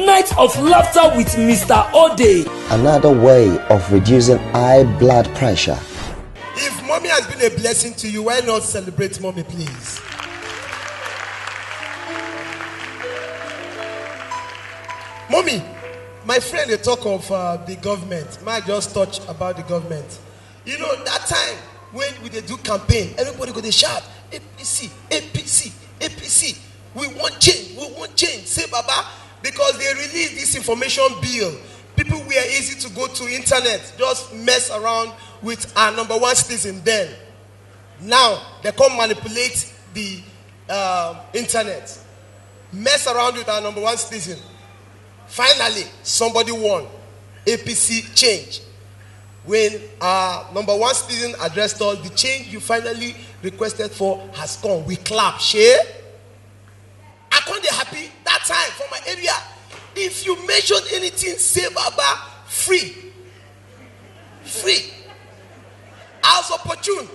Night of Laughter with Mr. Odey. Another way of reducing high blood pressure. If mommy has been a blessing to you, why not celebrate mommy, please? Mommy, my friend, they talk of the government. Might just touch about the government. You know, that time when we do campaign, everybody go to shout, APC, APC, APC. We want change, we want change. Say Baba, because they released this information bill. People were easy to go to internet, just mess around with our number one citizen then. Now, they come manipulate the internet. Mess around with our number one citizen. Finally, somebody won. APC change. When our number one citizen addressed us, the change you finally requested for has come. We clap. Share. I can't be happy that time for my area. If you mention anything, say Baba, free. Free. I was opportune.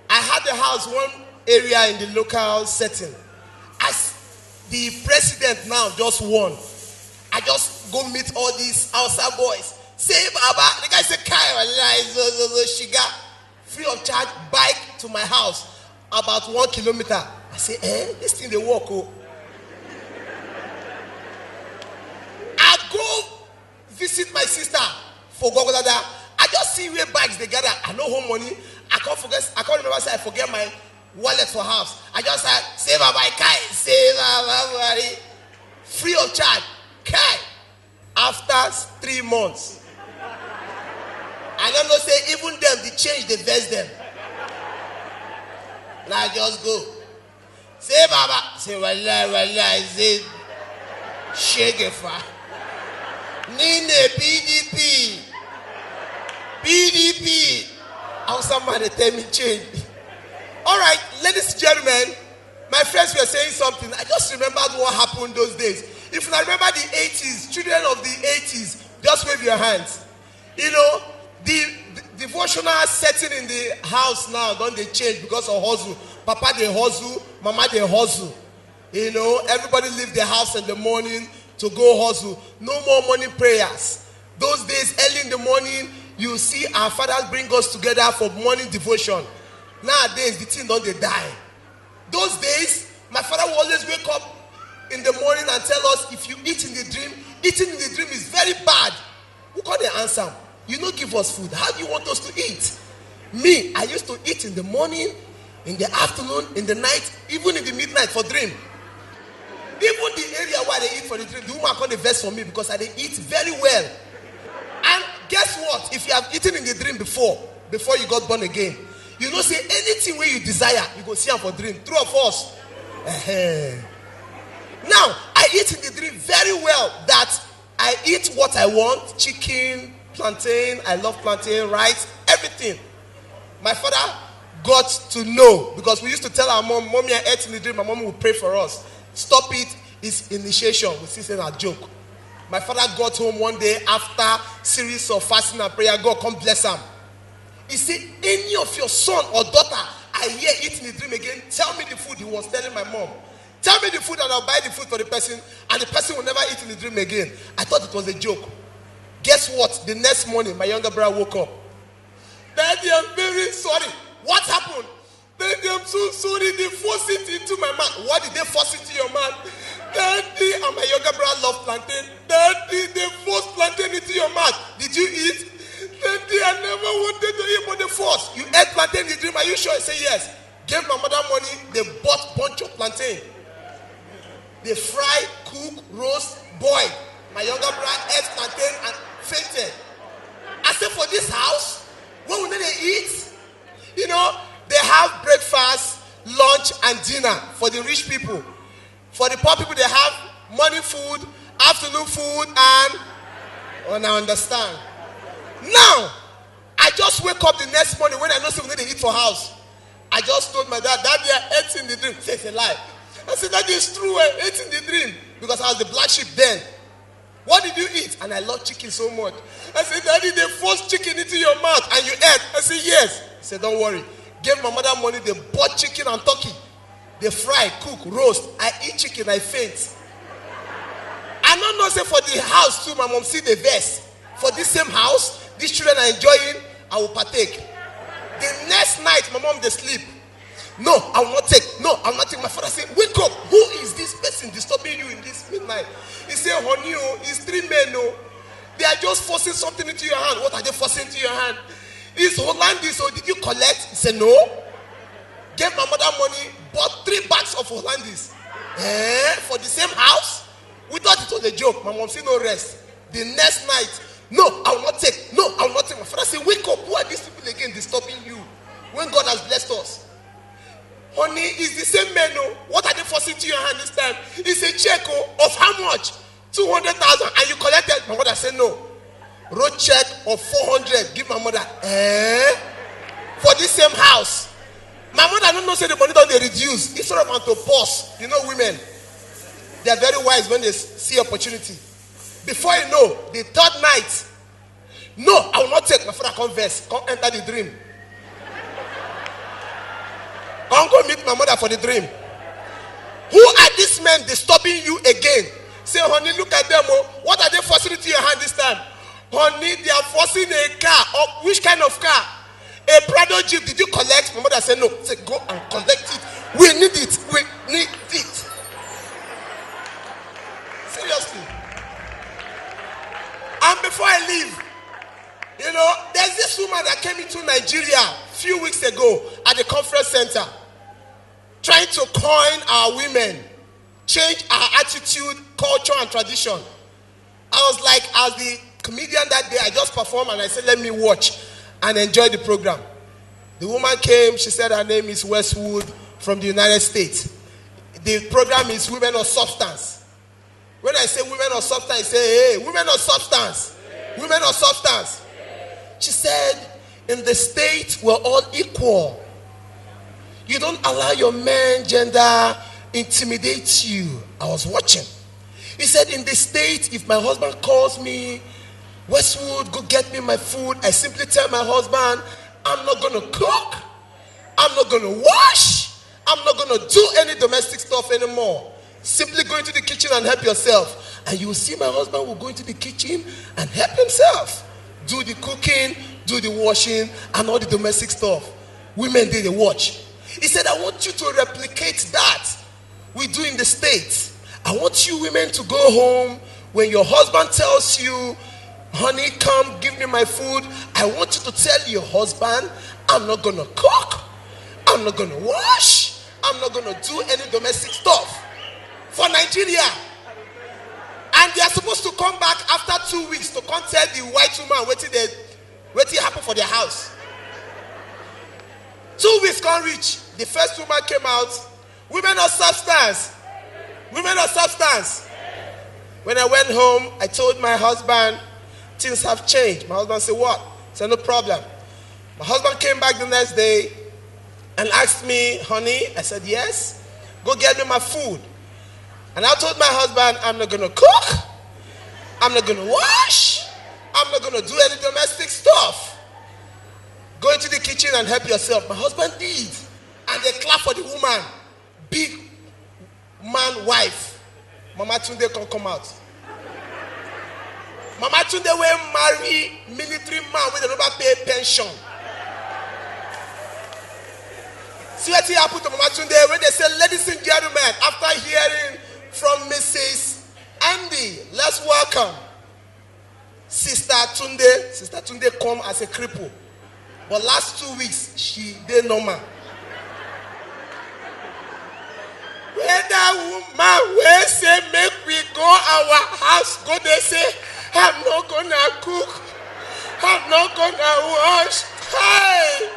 I had a house, one area in the local setting. As the president now just won, I just go meet all these outside boys. Say Baba, the guy said, Shiga, free of charge, bike to my house, about 1 kilometer. I say, this thing they walk. Oh. I go visit my sister for Gogodada. I just see where bags they gather. I know home money. I can't remember, say I forget my wallet for house. I just say Baba, Kai, say Baba, free of charge. Kai. After 3 months, I don't know, say even them, they change, they vest them. Now I just go. Say Baba, say Wallah, say Shegefa. Nine PDP. PDP. How somebody tell me change. Alright, ladies and gentlemen, my friends were saying something. I just remembered what happened those days. If you remember the 80s, children of the 80s, just wave your hands. You know, the devotional setting in the house now, don't they change because of hustle? Papa they hustle, mama they hustle. You know, everybody leave the house in the morning to go hustle. No more morning prayers. Those days, early in the morning, you see our fathers bring us together for morning devotion. Nowadays, the thing don't they die. Those days, my father will always wake up in the morning and tell us, if you eat in the dream, eating in the dream is very bad. Who call the answer? You don't give us food. How do you want us to eat? Me, I used to eat in the morning, in the afternoon, in the night, even in the midnight for dream. Even the area where they eat for the dream, the woman call the verse for me because I they eat very well. And guess what? If you have eaten in the dream before you got born again, you know say anything where you desire, you go see them for dream. True or false? Now, I eat in the dream very well that I eat what I want, chicken, plantain, I love plantain, rice, everything. My father got to know because we used to tell our mom, Mommy, I ate in the dream, my mom would pray for us. Stop it, it's initiation. We see saying a joke. My father got home one day after series of fasting and prayer, God come bless him. He said, any of your son or daughter, I hear eat in the dream again, tell me the food. He was telling my mom. Tell me the food and I'll buy the food for the person and the person will never eat in the dream again. I thought it was a joke. Guess what? The next morning, my younger brother woke up. Daddy, I'm very sorry. What happened? Daddy, I'm so sorry. They forced it into my mouth. What did they force into your mouth? Daddy, and my younger brother loved plantain. Daddy, they forced plantain into your mouth. Did you eat? Daddy, I never wanted to eat, but they forced. You ate plantain in the dream. Are you sure? I say yes. Gave my mother money. They bought bunch of plantain. They fry, cook, roast, boil. My younger brother ate plantain and fainted. I said, for this house, what will they eat? You know, they have breakfast, lunch, and dinner for the rich people. For the poor people, they have morning food, afternoon food, and I understand. Now, I just wake up the next morning when I know something they eat for house. I just told my dad, Daddy, I ate in the dream. Say it's a lie. I said, that is true. I ate in the dream because I was the black sheep then. What did you eat? And I love chicken so much. I said, Daddy, they forced chicken into your mouth and you ate. I said, yes. He said, don't worry. Gave my mother money. They bought chicken and turkey. They fry, cook, roast. I eat chicken. I faint. And don't know, say for the house too, my mom see the verse. For this same house, these children are enjoying, I will partake. The next night, my mom, they sleep. No, I will not take. No, I will not take. My father said, wake up. Who is this person disturbing you in this midnight? He said, honey, it's 3 men. No. They are just forcing something into your hand. What are they forcing into your hand? It's Hollandis. So did you collect? He said, no. Gave my mother money, bought 3 bags of Hollandis. For the same house? We thought it was a joke. My mom said, no rest. The next night, no, I will not take. No, I will not take. My father said, wake up. Who are these people again disturbing you when God has blessed us? Honey, it's the same men. What are they forcing to your hand this time? It's a check of how much? 200,000. And you collected. My mother said no. Wrote check of 400. Give my mother. For this same house. My mother don't know say the money don't they reduce. It's sort of to pause. You know women. They are very wise when they see opportunity. Before you know, the 3rd night. No, I will not take. My father converse. Come enter the dream. Come go meet my mother for the dream. Who are these men disturbing you again? Say, honey, look at them. What are they forcing into your hand this time? Honey, they are forcing a car. Which kind of car? A Prado Jeep. Did you collect? My mother said no. Say, go and collect it. We need it. We need it. Seriously. And before I leave, you know, there's this woman that came into Nigeria a few weeks ago at the conference center, trying to coin our women, change our attitude, culture, and tradition. I was like, as the comedian that day, I just performed and I said, let me watch and enjoy the program. The woman came, she said her name is Westwood from the United States. The program is Women of Substance. When I say women of substance, I say, hey, women of substance. Women of substance. She said, in the state, we're all equal. You don't allow your man gender intimidate you. I was watching. He said, in the state, if my husband calls me, Westwood, go get me my food, I simply tell my husband, I'm not going to cook. I'm not going to wash. I'm not going to do any domestic stuff anymore. Simply go into the kitchen and help yourself. And you will see my husband will go into the kitchen and help himself. Do the cooking, do the washing, and all the domestic stuff. Women did the watch. He said, I want you to replicate that we do in the States. I want you women to go home when your husband tells you, honey, come give me my food. I want you to tell your husband, I'm not going to cook. I'm not going to wash. I'm not going to do any domestic stuff. For Nigeria. And they are supposed to come back after 2 weeks to come tell the white woman what happened for their house. 2 weeks can't reach. The first woman came out. Women of substance. Women of substance. When I went home, I told my husband, things have changed. My husband said, what? I said, no problem. My husband came back the next day and asked me, honey, I said, yes, go get me my food. And I told my husband, I'm not going to cook. I'm not going to wash. I'm not going to do any domestic stuff. Go into the kitchen and help yourself. My husband did. And they clap for the woman. Big man wife. Mama Tunde can come out. Mama Tunde will marry military man with a never pay pension. See what happened to Mama Tunde when they say, ladies and gentlemen, after hearing from Mrs. Andy, let's welcome Sister Tunde. Sister Tunde come as a cripple. But last 2 weeks, she did normal. Where that woman will say, make we go our house, go they say, I'm not gonna cook. I'm not gonna wash. Hey!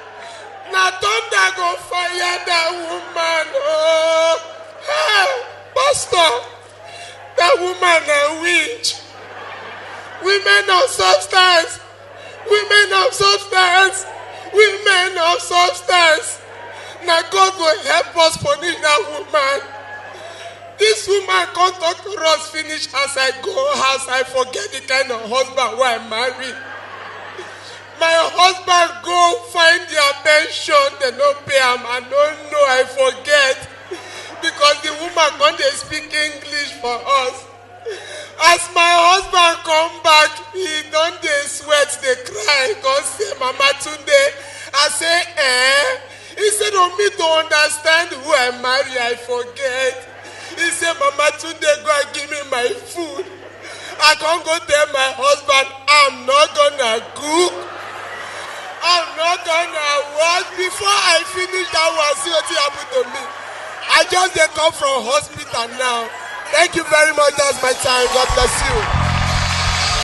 Now thunder go fire that woman. Oh! Hey! Pastor, that woman a witch. Women of substance. Women of substance. Women of substance. Now God will help us punish that woman. This woman can't talk to us finish as I go house. I forget the kind of husband who I married. My husband go find their pension. They don't pay him. I don't know. I forget. Because the woman can't speak English for us. As my husband come back, he don't dey sweat, dey cry, come say, Mama Tunde. I say, He said, oh, me to understand who I marry, I forget. He said, Mama Tunde, go and give me my food. I can't go tell my husband, I'm not gonna cook. I'm not gonna work. Before I finish that one, see what happened to me. I just come from hospital now. Thank you very much. That's my time. God bless you.